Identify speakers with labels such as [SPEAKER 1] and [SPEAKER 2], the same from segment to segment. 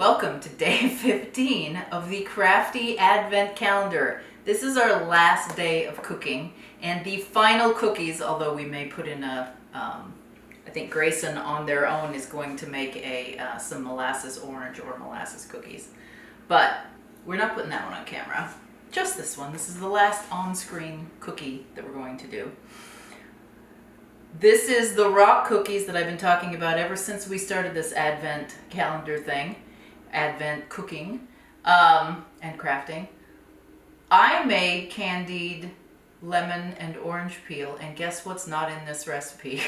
[SPEAKER 1] Welcome to day 15 of the Crafty Advent Calendar. This is our last day of cooking and the final cookies, although we may put in I think Grayson on their own is going to make some molasses orange or molasses cookies. But we're not putting that one on camera, just this one. This is the last on-screen cookie that we're going to do. This is the rock cookies that I've been talking about ever since we started this Advent calendar thing. Advent cooking and crafting. I made candied lemon and orange peel, and guess what's not in this recipe?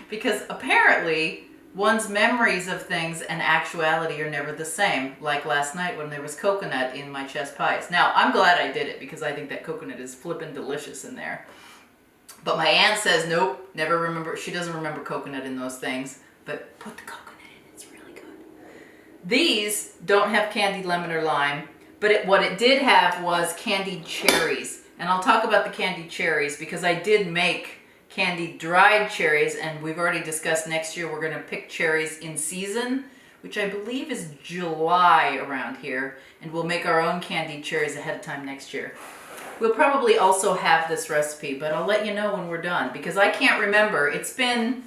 [SPEAKER 1] Because apparently one's memories of things and actuality are never the same, like last night when there was coconut in my chess pies. Now, I'm glad I did it because I think that coconut is flippin' delicious in there. But my aunt says, nope, never remember, she doesn't remember coconut in those things, but put the coconut. These don't have candied lemon or lime, but what it did have was candied cherries. And I'll talk about the candied cherries because I did make candied dried cherries, and we've already discussed next year we're going to pick cherries in season, which I believe is July around here, and we'll make our own candied cherries ahead of time next year. We'll probably also have this recipe, but I'll let you know when we're done because I can't remember. It's been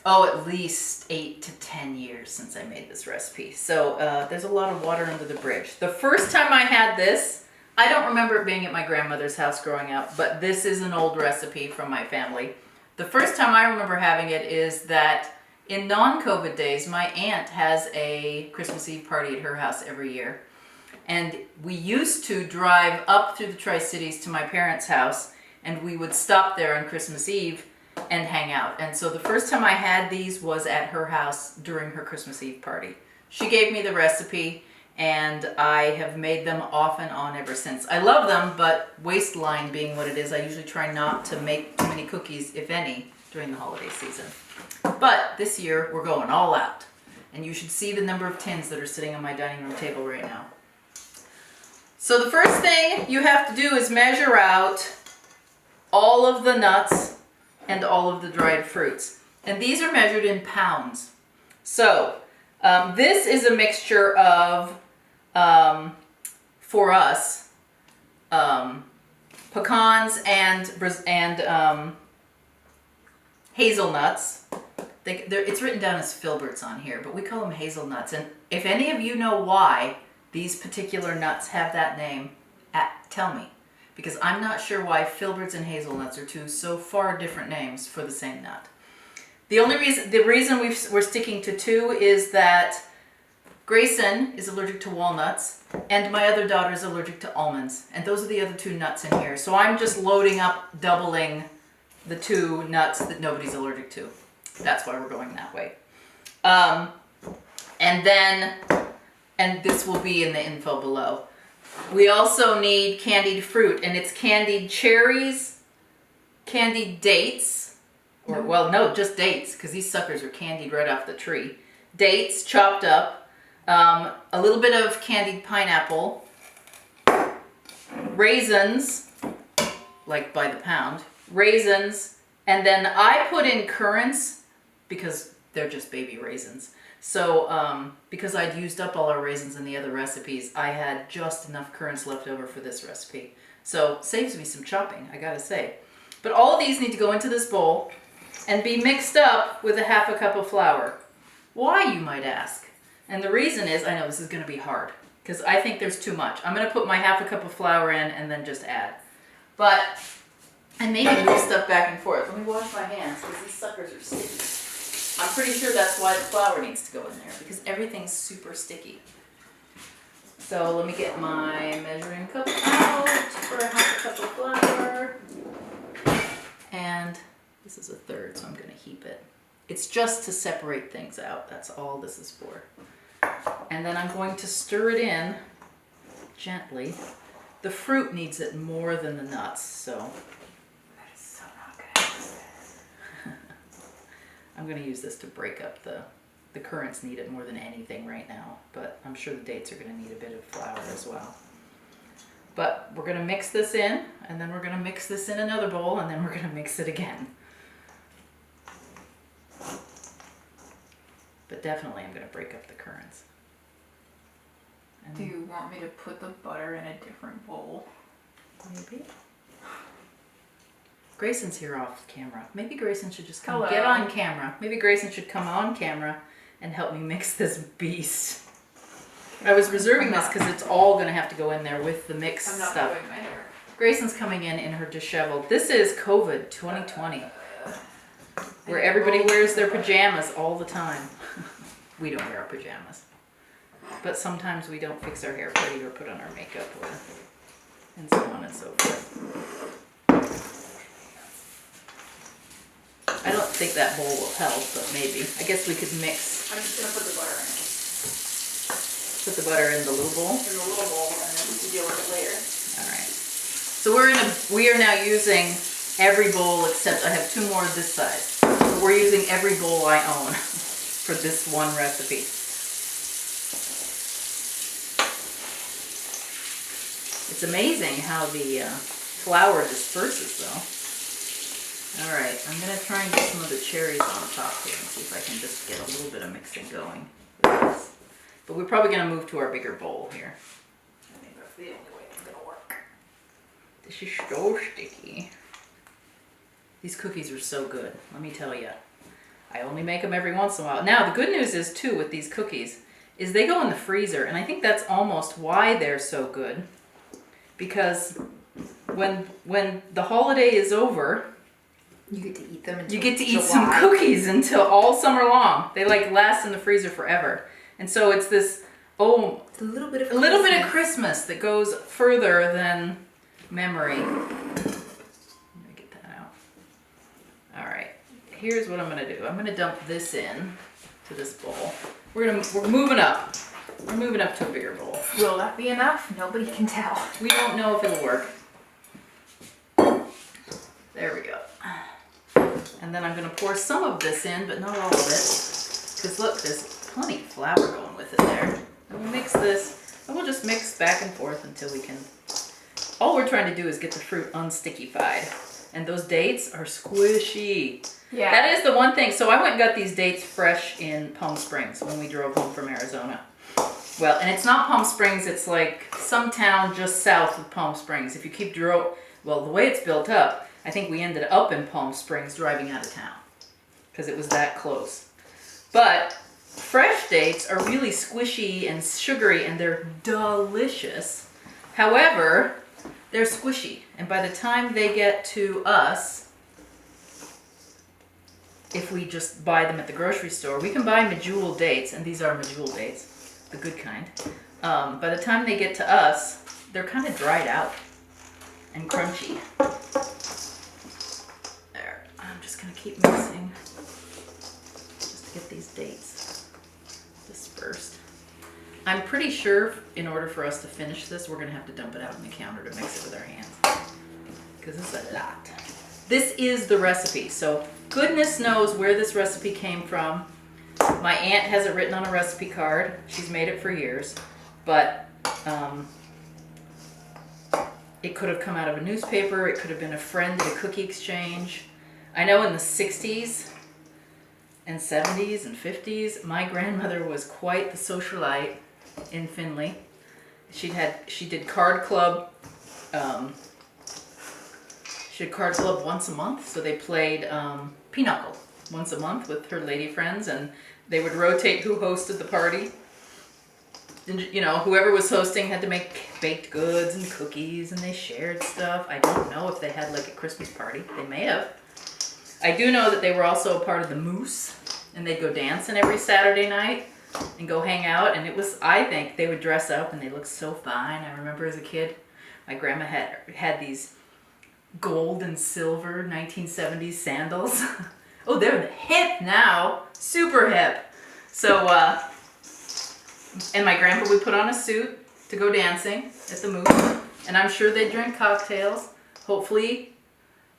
[SPEAKER 1] at least 8 to 10 years since I made this recipe. So there's a lot of water under the bridge. The first time I had this, I don't remember it being at my grandmother's house growing up, but this is an old recipe from my family. The first time I remember having it is that in non-COVID days, my aunt has a Christmas Eve party at her house every year. And we used to drive up through the Tri-Cities to my parents' house, and we would stop there on Christmas Eve and hang out. And so the first time I had these was at her house during her Christmas Eve party. She gave me the recipe and I have made them off and on ever since. I love them, but waistline being what it is, I usually try not to make too many cookies, if any, during the holiday season. But this year we're going all out. And you should see the number of tins that are sitting on my dining room table right now. So the first thing you have to do is measure out all of the nuts and all of the dried fruits. And these are measured in pounds. So this is a mixture of, for us, pecans and hazelnuts. It's written down as filberts on here, but we call them hazelnuts. And if any of you know why these particular nuts have that name, tell me. Because I'm not sure why filberts and hazelnuts are two so far different names for the same nut. The reason we're sticking to two is that Grayson is allergic to walnuts and my other daughter is allergic to almonds. And those are the other two nuts in here. So I'm just loading up, doubling the two nuts that nobody's allergic to. That's why we're going that way. And this will be in the info below. We also need candied fruit, and it's candied cherries, candied dates, just dates, because these suckers are candied right off the tree. Dates chopped up, a little bit of candied pineapple, raisins, like by the pound, raisins, and then I put in currants because they're just baby raisins. So because I'd used up all our raisins in the other recipes, I had just enough currants left over for this recipe. So saves me some chopping, I gotta say. But all of these need to go into this bowl and be mixed up with a half a cup of flour. Why, you might ask? And the reason is, I know this is gonna be hard because I think there's too much. I'm gonna put my half a cup of flour in and then just add. And maybe move stuff back and forth. Let me wash my hands because these suckers are sticky. I'm pretty sure that's why the flour needs to go in there, because everything's super sticky. So let me get my measuring cup out for a half a cup of flour. And this is a third, so I'm going to heap it. It's just to separate things out. That's all this is for. And then I'm going to stir it in gently. The fruit needs it more than the nuts, so I'm going to use this to break up the currants need it more than anything right now, but I'm sure the dates are going to need a bit of flour as well. But we're going to mix this in, and then we're going to mix this in another bowl, and then we're going to mix it again. But definitely I'm going to break up the currants. And
[SPEAKER 2] do you want me to put the butter in a different bowl?
[SPEAKER 1] maybe. Grayson's here off camera. Maybe Grayson should just come
[SPEAKER 2] Hello.
[SPEAKER 1] get on camera. Maybe Grayson should come on camera and help me mix this beast. I was reserving this because it's all going to have to go in there with the mixed
[SPEAKER 2] I'm not
[SPEAKER 1] stuff.
[SPEAKER 2] doing my hair.
[SPEAKER 1] Grayson's coming in her disheveled. This is COVID 2020, where everybody wears their pajamas all the time. We don't wear our pajamas. But sometimes we don't fix our hair pretty or put on our makeup and so on and so forth. I don't think that bowl will help, but maybe. I guess we could mix.
[SPEAKER 2] I'm just going to put the butter in it.
[SPEAKER 1] Put the butter in the little bowl?
[SPEAKER 2] In the little bowl, and then we can deal with it later.
[SPEAKER 1] All right. So we are now using every bowl except I have 2 more this size. So we're using every bowl I own for this one recipe. It's amazing how the flour disperses though. All right, I'm gonna try and get some of the cherries on top here and see if I can just get a little bit of mixing going with this. But we're probably gonna move to our bigger bowl here.
[SPEAKER 2] I think that's the only way it's going to work.
[SPEAKER 1] This is so sticky. These cookies are so good, let me tell you. I only make them every once in a while. Now, the good news is too with these cookies is they go in the freezer, and I think that's almost why they're so good. Because when the holiday is over,
[SPEAKER 2] You get to eat them until
[SPEAKER 1] you get to eat
[SPEAKER 2] July.
[SPEAKER 1] some cookies until all summer long. They like last in the freezer forever. And so it's this,
[SPEAKER 2] It's a little bit of
[SPEAKER 1] Christmas that goes further than memory. Let me get that out. All right, here's what I'm gonna do. I'm gonna dump this in to this bowl. We're moving up. We're moving up to a bigger bowl.
[SPEAKER 2] Will that be enough? Nobody can tell.
[SPEAKER 1] We don't know if it'll work. There we go. And then I'm gonna pour some of this in, but not all of it. Because look, there's plenty of flour going with it there. And we'll mix this, and we'll just mix back and forth until we can. All we're trying to do is get the fruit unstickified. And those dates are squishy.
[SPEAKER 2] Yeah.
[SPEAKER 1] That is the one thing. So I went and got these dates fresh in Palm Springs when we drove home from Arizona. Well, and it's not Palm Springs, it's like some town just south of Palm Springs. If you keep well, the way it's built up, I think we ended up in Palm Springs driving out of town because it was that close. But fresh dates are really squishy and sugary and they're delicious. However, they're squishy. And by the time they get to us, if we just buy them at the grocery store, we can buy medjool dates, and these are medjool dates, the good kind. By the time they get to us, they're kind of dried out and crunchy. There, I'm just gonna keep mixing just to get these dates dispersed. I'm pretty sure in order for us to finish this, we're gonna have to dump it out on the counter to mix it with our hands, because it's a lot. This is the recipe, so goodness knows where this recipe came from. My aunt has it written on a recipe card. She's made it for years, but it could have come out of a newspaper. It could have been a friend at a cookie exchange. I know in the 60s and 70s and 50s, my grandmother was quite the socialite in Findlay. She did card club. She had card club once a month, so they played pinochle once a month with her lady friends, and they would rotate who hosted the party. And, you know, whoever was hosting had to make baked goods and cookies, and they shared stuff. I don't know if they had like a Christmas party. They may have. I do know that they were also a part of the Moose, and they'd go dancing every Saturday night and go hang out. And it was, I think, they would dress up and they looked so fine. I remember as a kid, my grandma had these gold and silver 1970s sandals. Oh, they're hip now, super hip. So, and my grandpa would put on a suit to go dancing at the Moose, and I'm sure they drink cocktails, hopefully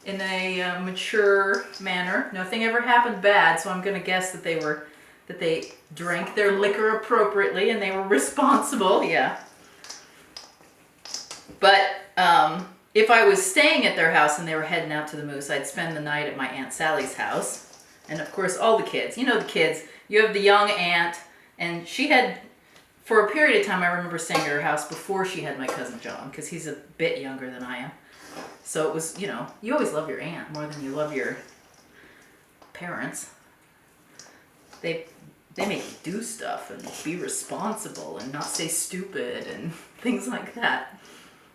[SPEAKER 1] in a mature manner. Nothing ever happened bad, so I'm gonna guess that they drank their liquor appropriately and they were responsible, yeah. But if I was staying at their house and they were heading out to the Moose, I'd spend the night at my Aunt Sally's house And of course, all the kids. You know the kids. You have the young aunt, and she had, for a period of time, I remember staying at her house before she had my cousin John, because he's a bit younger than I am. So it was, you know, you always love your aunt more than you love your parents. They make you do stuff and be responsible and not say stupid and things like that.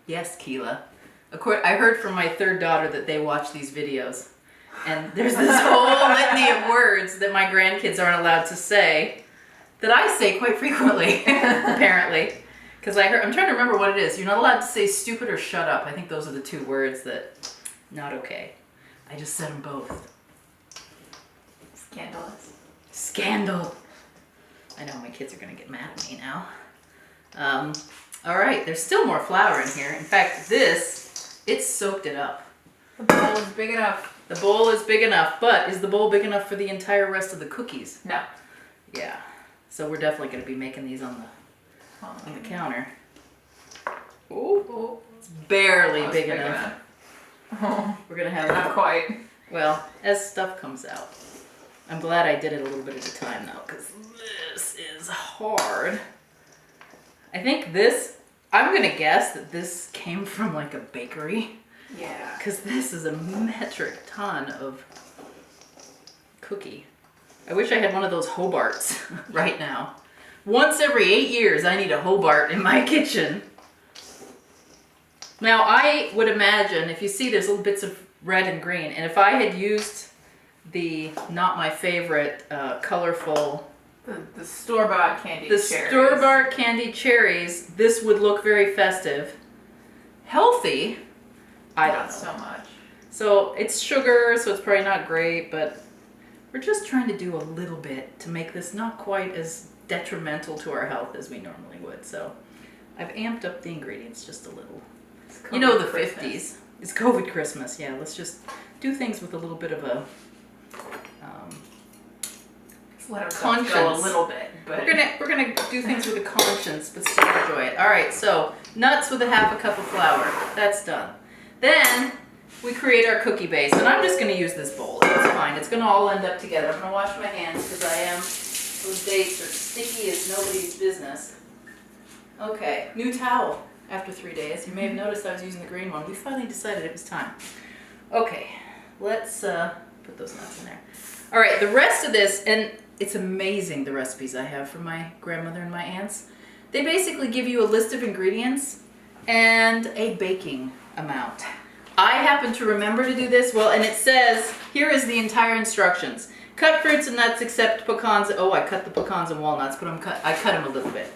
[SPEAKER 1] Yes, Keela. Of course, I heard from my third daughter that they watch these videos. And there's this whole litany of words that my grandkids aren't allowed to say that I say quite frequently, apparently. Because I'm trying to remember what it is. You're not allowed to say stupid or shut up. I think those are the two words that, not okay. I just said them both.
[SPEAKER 2] Scandalous.
[SPEAKER 1] Scandal. I know my kids are going to get mad at me now. All right, there's still more flour in here. In fact, it's soaked it up.
[SPEAKER 2] The bowl is big enough.
[SPEAKER 1] The bowl is big enough, but is the bowl big enough for the entire rest of the cookies?
[SPEAKER 2] No.
[SPEAKER 1] Yeah. So we're definitely going to be making these on the counter. Oh, it's barely big enough.
[SPEAKER 2] Oh,
[SPEAKER 1] We're going to have
[SPEAKER 2] not quite.
[SPEAKER 1] Well, as stuff comes out. I'm glad I did it a little bit at a time though, because this is hard. I think I'm going to guess that this came from like a bakery.
[SPEAKER 2] Yeah.
[SPEAKER 1] Because this is a metric ton of cookie. I wish I had one of those Hobarts right now. Once every 8 years, I need a Hobart in my kitchen. Now, I would imagine, if you see there's little bits of red and green, and if I had used the, not my favorite, colorful...
[SPEAKER 2] The store-bought candied cherries.
[SPEAKER 1] The store-bought candied cherries, this would look very festive. Healthy, I don't know.
[SPEAKER 2] Not so much.
[SPEAKER 1] So it's sugar, so it's probably not great, but we're just trying to do a little bit to make this not quite as detrimental to our health as we normally would. So I've amped up the ingredients just a little. You know the
[SPEAKER 2] Christmas.
[SPEAKER 1] 50s. It's COVID Christmas, yeah. Let's just do things with a little bit of a
[SPEAKER 2] Let our
[SPEAKER 1] conscience.
[SPEAKER 2] go a little bit, but
[SPEAKER 1] we're gonna do things with a conscience, but still enjoy it. All right, so nuts with a half a cup of flour. That's done. Then we create our cookie base, and I'm just gonna use this bowl. It's fine. It's gonna all end up together. I'm gonna wash my hands because those dates are sticky as nobody's business. Okay, new towel after 3 days. You may have noticed I was using the green one. We finally decided it was time. Okay, let's put those nuts in there. All right, the rest of this, and it's amazing the recipes I have from my grandmother and my aunts. They basically give you a list of ingredients and a baking amount. I happen to remember to do this, well, and it says, here is the entire instructions. Cut fruits and nuts except pecans. Oh, I cut the pecans and walnuts, but I cut them a little bit.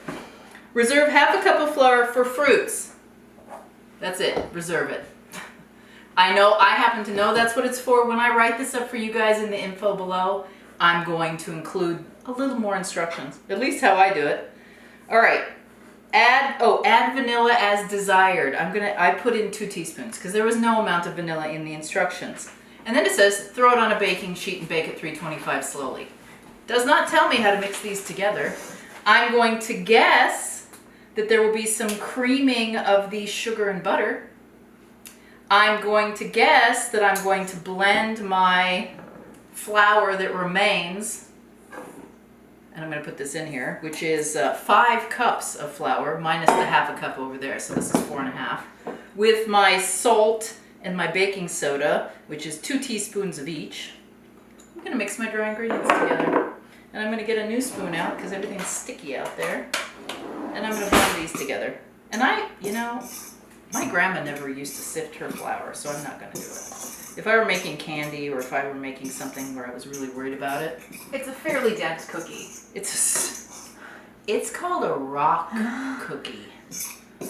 [SPEAKER 1] Reserve half a cup of flour for fruits. That's it, reserve it. I happen to know that's what it's for. When I write this up for you guys in the info below, I'm going to include a little more instructions, at least how I do it. All right, add vanilla as desired. I put in 2 teaspoons because there was no amount of vanilla in the instructions. And then it says, throw it on a baking sheet and bake at 325 slowly. Does not tell me how to mix these together. I'm going to guess that there will be some creaming of the sugar and butter. I'm going to guess that I'm going to blend my flour that remains, and I'm going to put this in here, which is 5 cups of flour minus the half a cup over there, so this is 4.5, with my salt and my baking soda, which is 2 teaspoons of each. I'm going to mix my dry ingredients together, and I'm going to get a new spoon out because everything's sticky out there, and I'm going to blend these together. And my grandma never used to sift her flour, so I'm not going to do it. If I were making candy or if I were making something where I was really worried about it.
[SPEAKER 2] it's a fairly dense cookie.
[SPEAKER 1] It's called a rock cookie.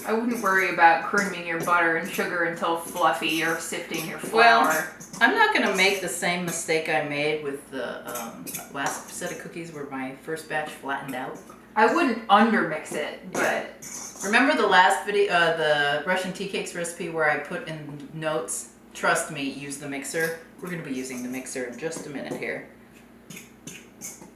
[SPEAKER 2] I wouldn't worry about creaming your butter and sugar until fluffy or sifting your flour.
[SPEAKER 1] Well, I'm not going to make the same mistake I made with the last set of cookies where my first batch flattened out.
[SPEAKER 2] I wouldn't undermix it, but
[SPEAKER 1] Remember the last video, the Russian tea cakes recipe where I put in notes, trust me, use the mixer? We're going to be using the mixer in just a minute here.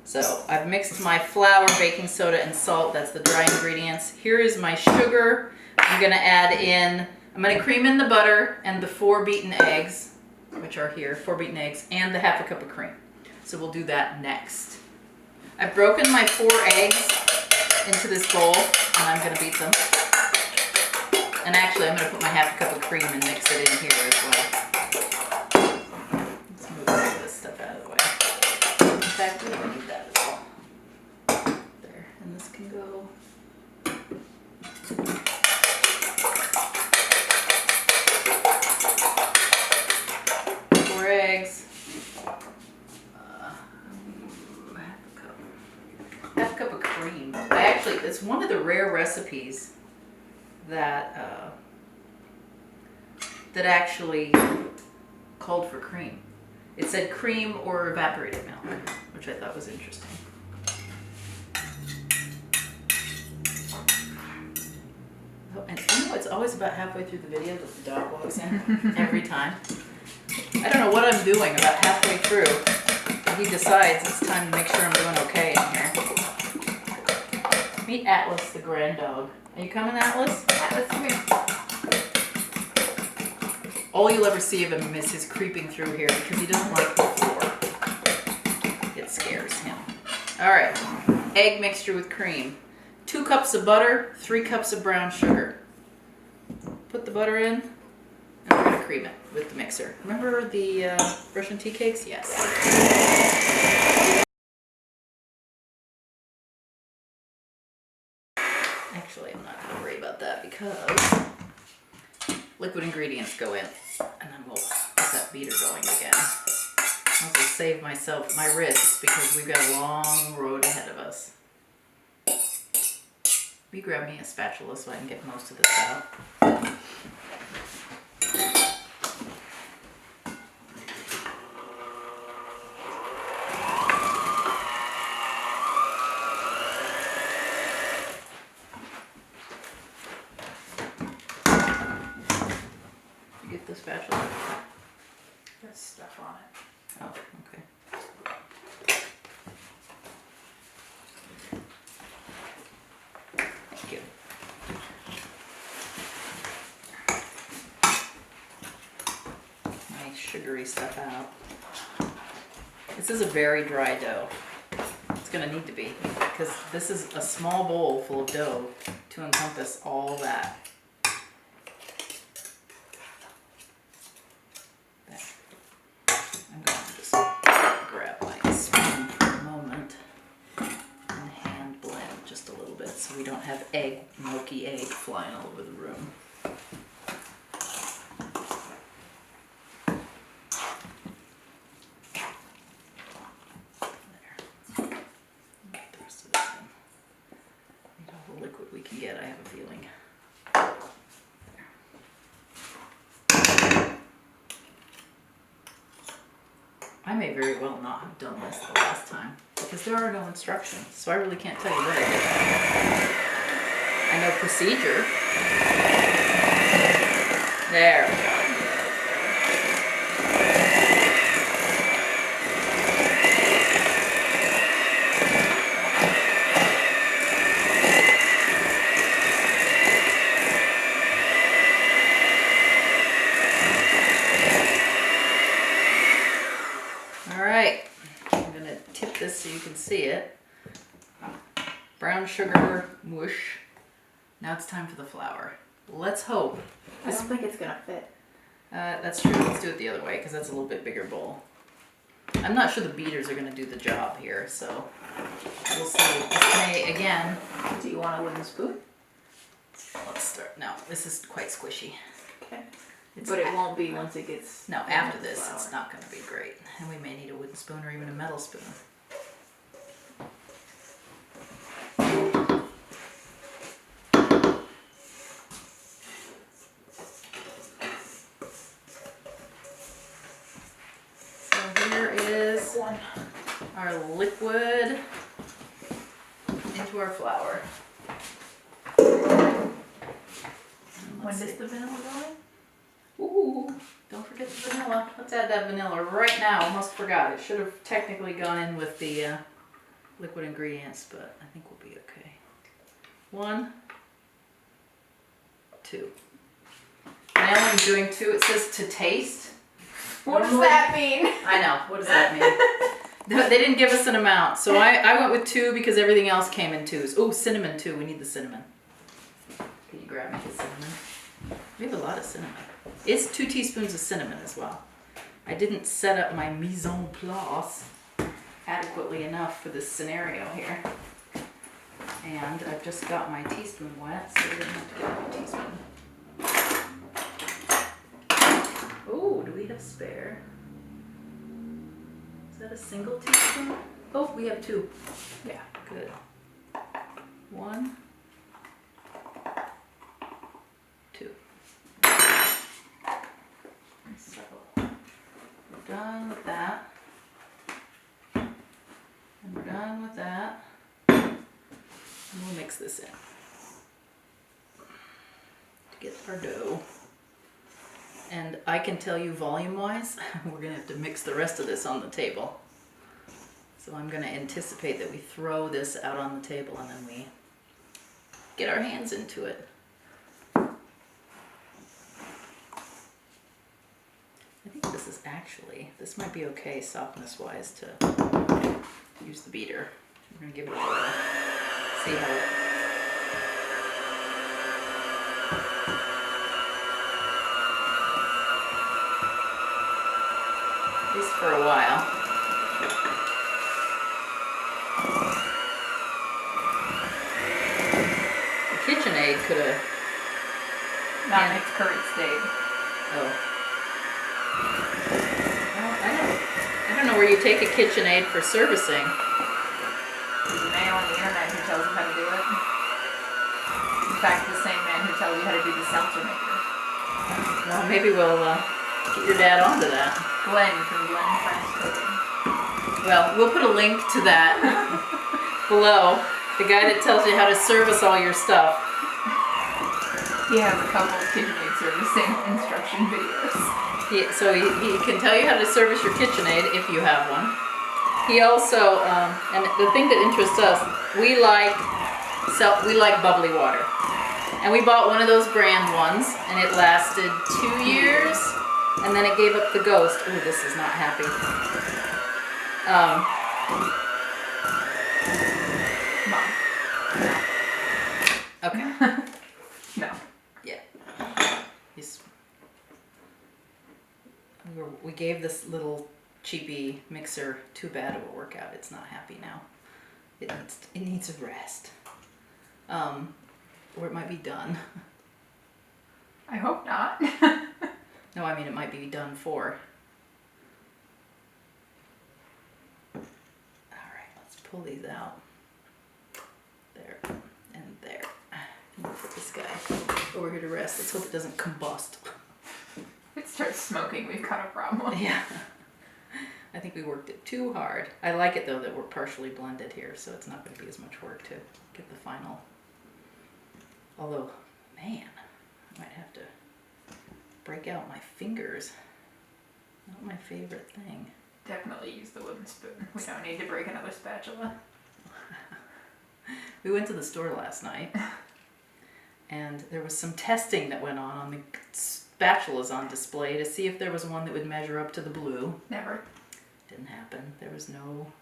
[SPEAKER 1] So I've mixed my flour, baking soda, and salt. That's the dry ingredients. Here is my sugar. I'm going to cream in the butter and the 4 beaten eggs, which are here, 4 beaten eggs, and the half a cup of cream. So we'll do that next. I've broken my 4 eggs into this bowl, and I'm going to beat them. And actually, I'm going to put my half a cup of cream and mix it in here as well. Let's move some of this stuff out of the way. In fact, we don't need that at all. There, and this can go. 4 eggs. Half a cup of cream. It's one of the rare recipes that that actually called for cream. It said cream or evaporated milk, which I thought was interesting. Oh, and you know, it's always about halfway through the video that the dog walks in every time. I don't know what I'm doing about halfway through. He decides it's time to make sure I'm doing okay in here. Meet Atlas, the grand dog. Are you coming, Atlas?
[SPEAKER 2] Atlas, come here.
[SPEAKER 1] All you'll ever see of him is his creeping through here because he doesn't like the floor. It scares him. All right, egg mixture with cream. 2 cups of butter, 3 cups of brown sugar. Put the butter in, and we're gonna cream it with the mixer. Remember the Russian tea cakes? Yes. Actually, I'm not gonna worry about that because liquid ingredients go in, and then we'll get that beater going again. I'll also save myself my wrists because we've got a long road ahead of us. Will you grab me a spatula so I can get most of this out? You get the spatula?
[SPEAKER 2] There's stuff on it.
[SPEAKER 1] Oh, okay. Thank you. My sugary stuff out. This is a very dry dough. It's going to need to be because this is a small bowl full of dough to encompass all that. There. I'm going to just grab my spoon for a moment and hand blend just a little bit so we don't have milky egg flying all over the room. I have a feeling. I may very well not have done this the last time because there are no instructions, so I really can't tell you what I did. I know procedure. There we go. So you can see it. Brown sugar mush. Now it's time for the flour. Let's hope.
[SPEAKER 2] I don't think it's gonna fit.
[SPEAKER 1] That's true. Let's do it the other way because that's a little bit bigger bowl. I'm not sure the beaters are going to do the job here, so we'll see. This may, again.
[SPEAKER 2] Do you want a wooden spoon?
[SPEAKER 1] Let's start. No, this is quite squishy.
[SPEAKER 2] Okay. But it won't be once it gets.
[SPEAKER 1] No, after this, flour. It's not going to be great. And we may need a wooden spoon or even a metal spoon. Our liquid into our flour.
[SPEAKER 2] When does the vanilla go in?
[SPEAKER 1] Ooh, don't forget the vanilla. Let's add that vanilla right now. Almost forgot. It should have technically gone in with the liquid ingredients, but I think we'll be okay. 1, 2. I only am doing 2. It says to taste.
[SPEAKER 2] What does that mean?
[SPEAKER 1] I know. What does that mean? They didn't give us an amount, so I went with 2 because everything else came in 2s. Oh, cinnamon too. We need the cinnamon. Can you grab me the cinnamon? We have a lot of cinnamon. It's 2 teaspoons of cinnamon as well. I didn't set up my mise en place adequately enough for this scenario here. And I've just got my teaspoon wet, so we're gonna have to get a teaspoon. Oh, do we have spare? Is that a single teaspoon? Oh, we have 2.
[SPEAKER 2] Yeah.
[SPEAKER 1] Good. 1, 2. So we're done with that. And we're done with that. And we'll mix this in to get our dough. And I can tell you volume-wise, we're gonna have to mix the rest of this on the table. So I'm gonna anticipate that we throw this out on the table and then we get our hands into it. I think this might be okay softness-wise to use the beater. I'm gonna give it a whirl. See how it... At least for a while. The KitchenAid could have...
[SPEAKER 2] Not in its current state.
[SPEAKER 1] Oh. Well, I don't know where you take a KitchenAid for servicing.
[SPEAKER 2] There's a man on the internet who tells you how to do it. In fact, the same man who tells you how to do the seltzer maker.
[SPEAKER 1] Well, maybe we'll get your dad onto that.
[SPEAKER 2] Glenn from Glenn French Cooking.
[SPEAKER 1] Well, we'll put a link to that below. The guy that tells you how to service all your stuff.
[SPEAKER 2] He has a couple of KitchenAid servicing instruction videos.
[SPEAKER 1] So he can tell you how to service your KitchenAid if you have one. He also, and the thing that interests us, we like bubbly water. And we bought one of those brand ones, and it lasted 2 years, and then it gave up the ghost. Ooh, this is not happy.
[SPEAKER 2] Mom.
[SPEAKER 1] Okay.
[SPEAKER 2] No.
[SPEAKER 1] Yeah. We gave this little cheapy mixer too bad of a workout. It's not happy now. It needs a rest. Or it might be done.
[SPEAKER 2] I hope not.
[SPEAKER 1] No, I mean it might be done for. Alright, let's pull these out. There and there. And we'll put this guy over here to rest. Let's hope it doesn't combust.
[SPEAKER 2] If it starts smoking, we've got a problem.
[SPEAKER 1] Yeah. I think we worked it too hard. I like it though that we're partially blended here, so it's not going to be as much work to get the final. Although, man, I might have to break out my fingers. Not my favorite thing.
[SPEAKER 2] Definitely use the wooden spoon. We don't need to break another spatula.
[SPEAKER 1] We went to the store last night, and there was some testing that went on the spatulas on display to see if there was one that would measure up to the blue.
[SPEAKER 2] Never.
[SPEAKER 1] Didn't happen. There was no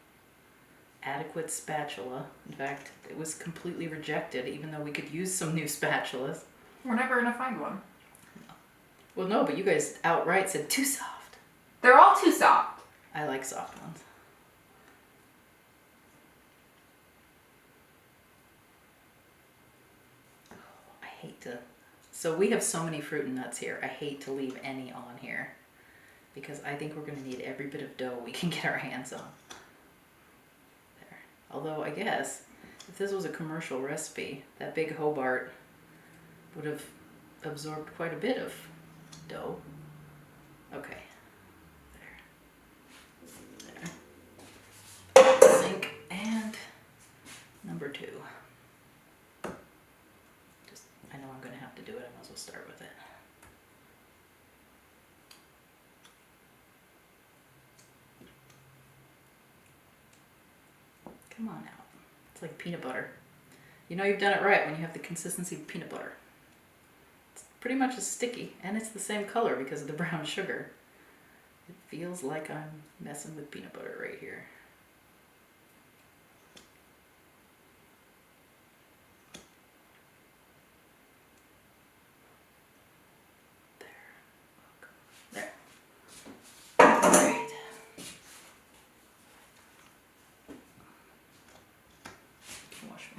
[SPEAKER 1] adequate spatula. In fact, it was completely rejected, even though we could use some new spatulas.
[SPEAKER 2] We're never gonna find one.
[SPEAKER 1] Well, no, but you guys outright said too soft.
[SPEAKER 2] They're all too soft.
[SPEAKER 1] I like soft ones. I hate to... So we have so many fruit and nuts here. I hate to leave any on here because I think we're going to need every bit of dough we can get our hands on. There. Although I guess if this was a commercial recipe, that big Hobart would have absorbed quite a bit of dough. Okay. There. Sink and number 2. I know I'm going to have to do it. I might as well start with it. Come on out. It's like peanut butter. You know you've done it right when you have the consistency of peanut butter. It's pretty much as sticky, and it's the same color because of the brown sugar. It feels like I'm messing with peanut butter right here.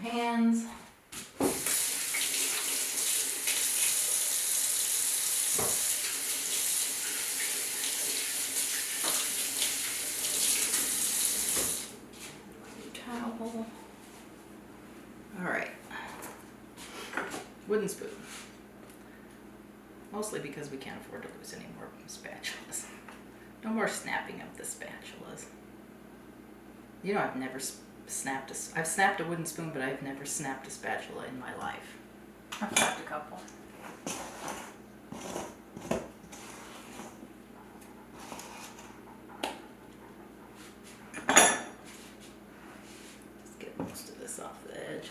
[SPEAKER 1] hands. Towel. All right. Wooden spoon. Mostly because we can't afford to lose any more spatulas. No more snapping of the spatulas. You know, I've never snapped I've snapped a wooden spoon, but I've never snapped a spatula in my life.
[SPEAKER 2] I've snapped a couple.
[SPEAKER 1] Just get most of this off the edge.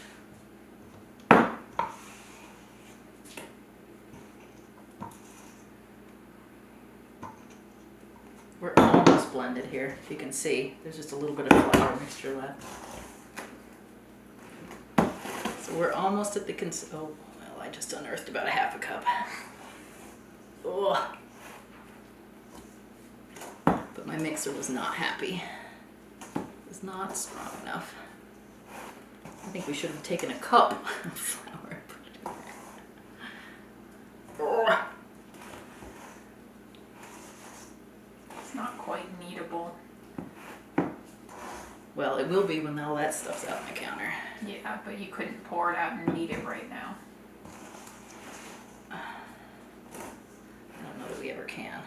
[SPEAKER 1] We're almost blended here. If you can see, there's just a little bit of flour mixture left. So we're almost at the oh, well, I just unearthed about a half a cup. Ugh. But my mixer was not happy. It was not strong enough. I think we should have taken a cup of flour and put it in there. Ugh.
[SPEAKER 2] It's not quite kneadable.
[SPEAKER 1] Well, it will be when all that stuff's out on the counter.
[SPEAKER 2] Yeah, but you couldn't pour it out and knead it right now.
[SPEAKER 1] I don't know that we ever can.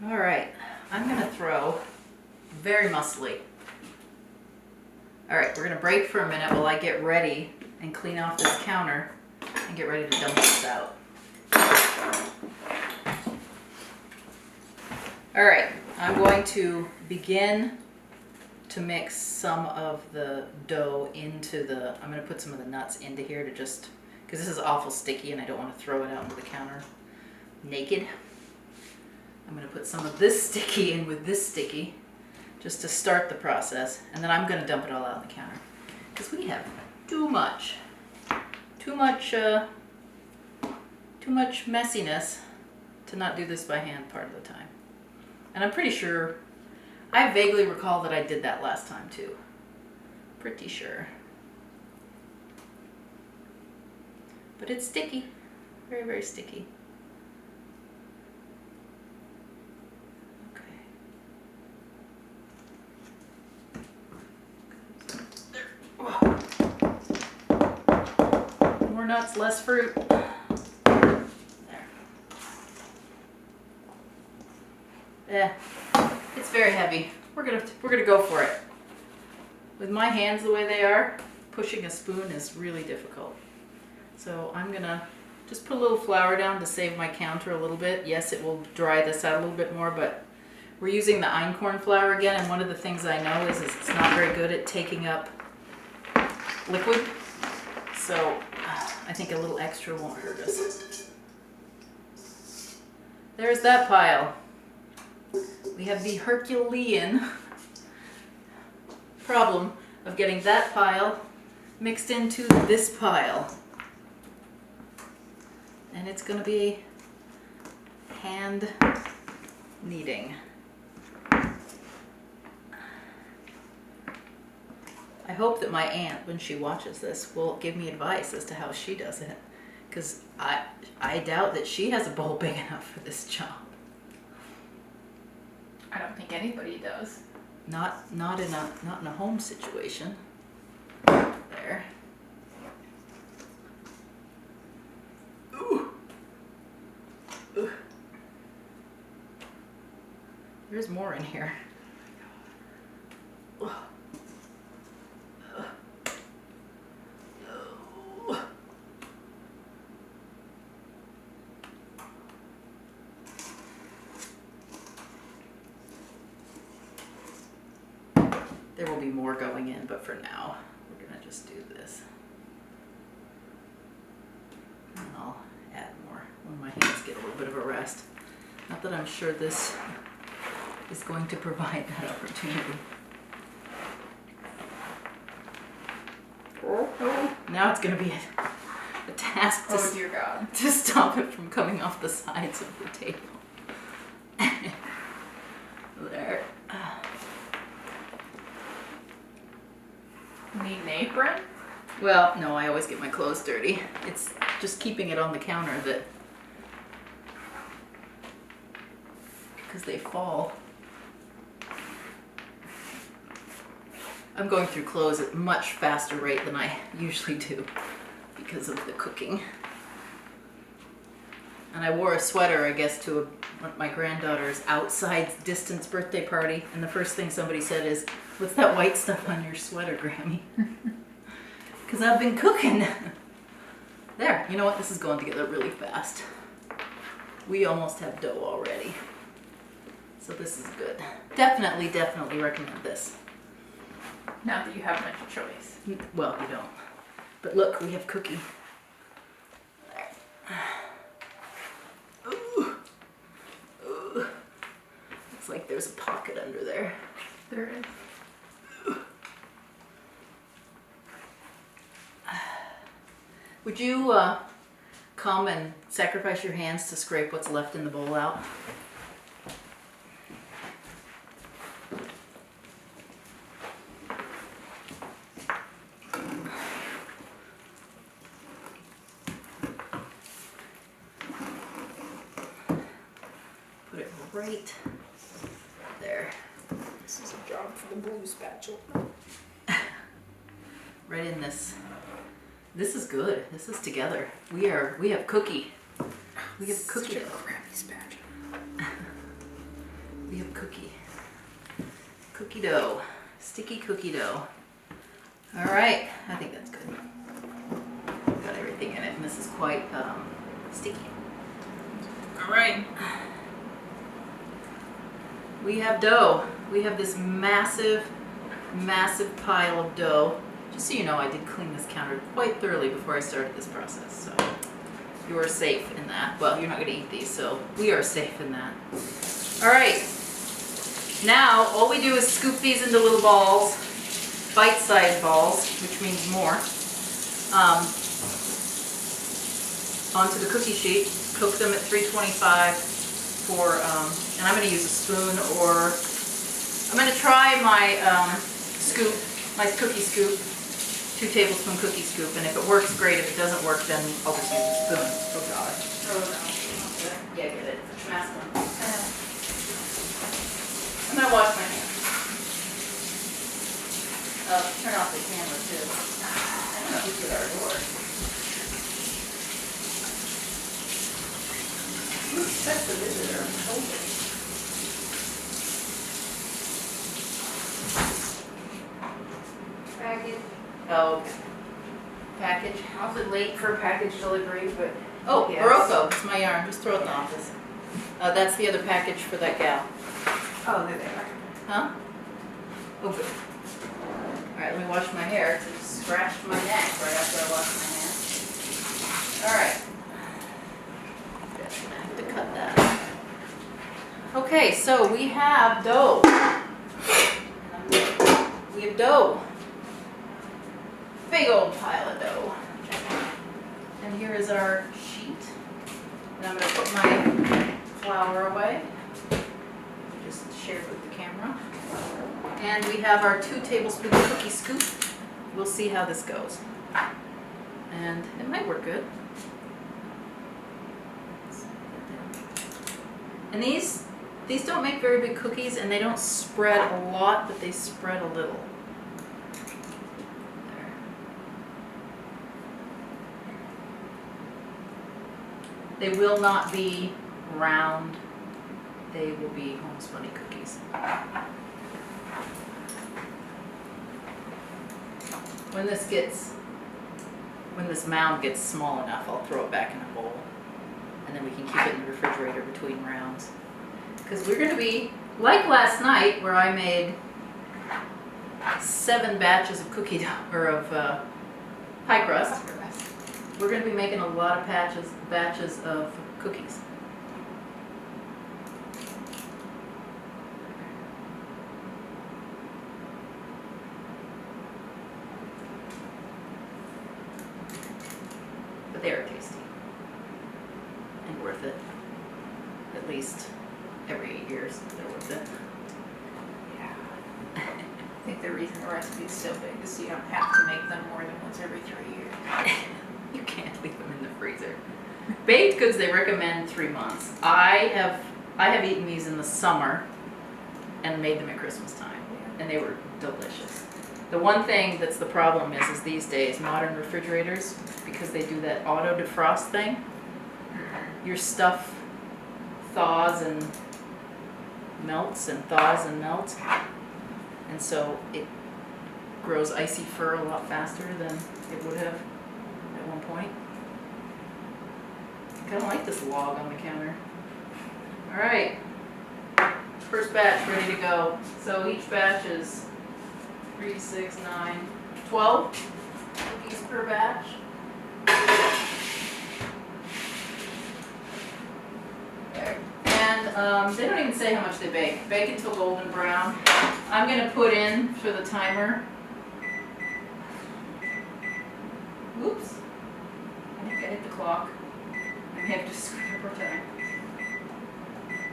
[SPEAKER 1] All right, I'm gonna throw very muscly. All right, we're gonna break for a minute while I get ready and clean off this counter and get ready to dump this out. All right, I'm going to begin to mix some of the dough into I'm gonna put some of the nuts into here to just, because this is awful sticky and I don't want to throw it out into the counter naked. I'm going to put some of this sticky in with this sticky just to start the process, and then I'm going to dump it all out on the counter because we have too much messiness to not do this by hand part of the time. And I'm pretty sure, I vaguely recall that I did that last time too. Pretty sure. But it's sticky, very, very sticky. More nuts, less fruit. There. Yeah, it's very heavy. We're gonna go for it. With my hands the way they are, pushing a spoon is really difficult. So I'm gonna just put a little flour down to save my counter a little bit. Yes, it will dry this out a little bit more, but we're using the einkorn flour again, and one of the things I know is it's not very good at taking up liquid. So I think a little extra won't hurt us. There's that pile. We have the Herculean problem of getting that pile mixed into this pile. And it's going to be hand kneading. I hope that my aunt, when she watches this, will give me advice as to how she does it, because I doubt that she has a bowl big enough for this job.
[SPEAKER 2] I don't think anybody does.
[SPEAKER 1] Not in a home situation. There. Ooh. Ooh. There's more in here. Ooh. There will be more going in, but for now, we're gonna just do this. And I'll fast. Not that I'm sure this is going to provide that opportunity. Oh, now it's going to be a task to,
[SPEAKER 2] Oh dear God.
[SPEAKER 1] to stop it from coming off the sides of the table. There.
[SPEAKER 2] Need an apron?
[SPEAKER 1] Well, no, I always get my clothes dirty. It's just keeping it on the counter that, because they fall. I'm going through clothes at a much faster rate than I usually do because of the cooking. And I wore a sweater, I guess, to my granddaughter's outside distance birthday party, and the first thing somebody said is, "What's that white stuff on your sweater, Grammy?" Because I've been cooking. There, you know what? This is going together really fast. We almost have dough already. So this is good. Definitely, definitely recommend this.
[SPEAKER 2] Not that you have much choice.
[SPEAKER 1] Well, you don't. But look, we have cookie. There. Ooh. Ooh. Looks like there's a pocket under there.
[SPEAKER 2] There is.
[SPEAKER 1] Would you come and sacrifice your hands to scrape what's left in the bowl out? Put it right there.
[SPEAKER 3] This is a job for the blue spatula.
[SPEAKER 1] Right in this. This is good. This is together. We have cookie. We have cookie
[SPEAKER 3] Such a
[SPEAKER 1] dough.
[SPEAKER 3] crappy spatula.
[SPEAKER 1] We have cookie. Cookie dough. Sticky cookie dough. All right. I think that's good. Got everything in it, and this is quite sticky. All right. We have dough. We have this massive, massive pile of dough. Just so you know, I did clean this counter quite thoroughly before I started this process, so you are safe in that. Well, you're not going to eat these, so we are safe in that. All right. Now, all we do is scoop these into little balls, bite-sized balls, which means more, onto the cookie sheet. Cook them at 325 for, and I'm going to use a spoon, or I'm going to try my scoop, my cookie scoop. 2 tablespoon cookie scoop, and if it works, great. If it doesn't work, then I'll just use a spoon.
[SPEAKER 2] Oh God. Oh no.
[SPEAKER 1] Yeah, get it. Put your mask on. I'm gonna wash my hands. Turn off the camera too. I don't know who did our door. Who expects a visitor? Package. Oh, okay. Package.
[SPEAKER 2] I was late for package delivery, but
[SPEAKER 1] Oh,
[SPEAKER 2] yes.
[SPEAKER 1] Barocco. It's my yarn. Just throw it in the office. That's the other package for that gal.
[SPEAKER 2] Oh, there they are.
[SPEAKER 1] Huh? Oh, good. Alright, let me wash my hair. It just scratched my neck right after I washed my hands. Alright. Just gonna have to cut that. Okay, so we have dough. We have dough. Big old pile of dough. And here is our sheet. And I'm going to put my flour away. Just shared with the camera. And we have our 2 tablespoon cookie scoop. We'll see how this goes. And it might work good. And these don't make very big cookies, and they don't spread a lot, but they spread a little. They will not be round. They will be Home's Funny cookies. When this mound gets small enough, I'll throw it back in a bowl. And then we can keep it in the refrigerator between rounds. Because we're going to be, like last night, where I made 7 batches of cookie dough, or of pie crust. We're going to be making a lot of batches of cookies. but they are tasty and worth it. At least every 8 years, they're worth it.
[SPEAKER 2] Yeah. I think the reason the recipe is so big is so you don't have to make them more than once every 3 years.
[SPEAKER 1] You can't leave them in the freezer. Baked goods, they recommend 3 months. I have eaten these in the summer and made them at Christmas time, and they were delicious. The one thing that's the problem is these days, modern refrigerators, because they do that auto defrost thing, your stuff thaws and melts and thaws and melts, and so it grows icy fur a lot faster than it would have at one point. I kind of like this log on the counter. All right, first batch ready to go. So each batch is 3, 6, 9, 12 cookies per batch. There. And they don't even say how much they bake. Bake until golden brown. I'm going to put in for the timer. Oops. I think I hit the clock. I may have just screwed up our time.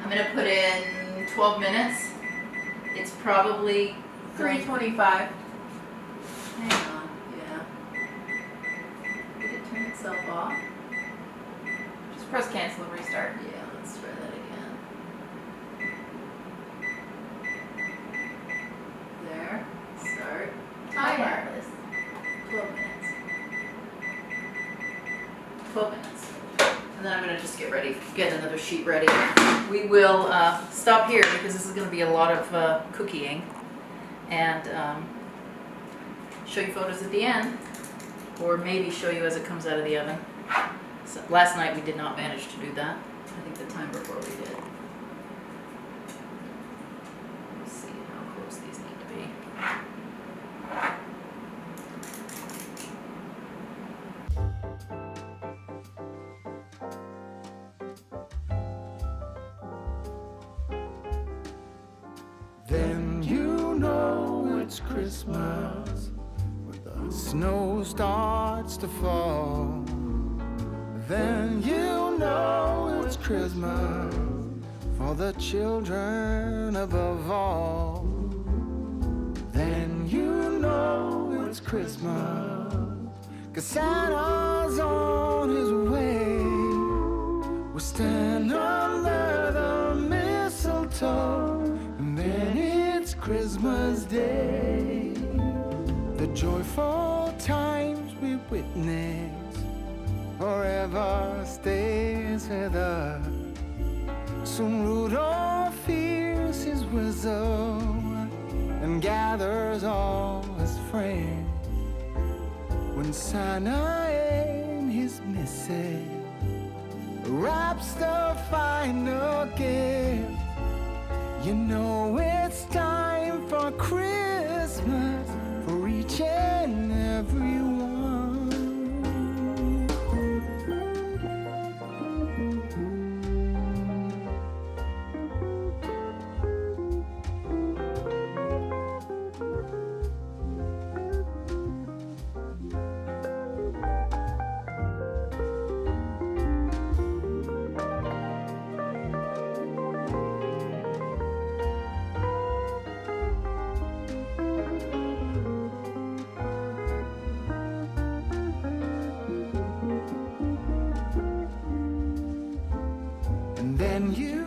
[SPEAKER 1] I'm going to put in 12 minutes. It's probably
[SPEAKER 2] 325.
[SPEAKER 1] Hang on, yeah. Did it turn itself off?
[SPEAKER 2] Just press cancel and restart.
[SPEAKER 1] Yeah, let's try that again. There, start. Timer. 12 minutes. 12 minutes. And then I'm going to just get ready, get another sheet ready. We will stop here because this is going to be a lot of cookieing, and show you photos at the end, or maybe show you as it comes out of the oven. So last night we did not manage to do that. I think the time before we did. Let's see how close these need to be.
[SPEAKER 4] Then you know it's Christmas when the snow starts to fall. Then you know it's Christmas for the children above all. Then you know it's Christmas 'cause Santa's on his way. We'll stand under the mistletoe, and then it's Christmas Day. The joyful times we witness forever stays with us. Soon Rudolph hears his whistle and gathers all his friends. When Santa and his missus wraps the final gift, you know it's time for Christmas for each and every one. And then you